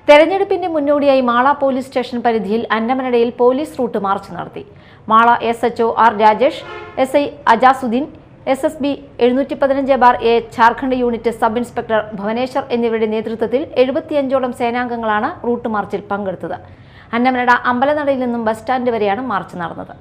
തെരഞ്ഞെടുപ്പിന്റെ മുന്നോടിയായി Mala police station പരിധിയിൽ അന്നമനടയിൽ പോലീസ് റൂട്ട് മാർച്ച് നടത്തി. Mala SHO R Rajesh, SI Ajasuddin, SSB 715/A Jharkhand unit sub inspector Bhuvaneshwar എന്നിവരുടെ നേതൃത്വത്തിൽ 75ഓളം സേനാംഗങ്ങളാണ് റൂട്ട് മാർച്ചിൽ പങ്കെടുത്തത്. അന്നമനട അമ്പലനടയിൽ നിന്നും ബസ് സ്റ്റാൻഡ് വരെയാണ് മാർച്ച് നടന്നത്.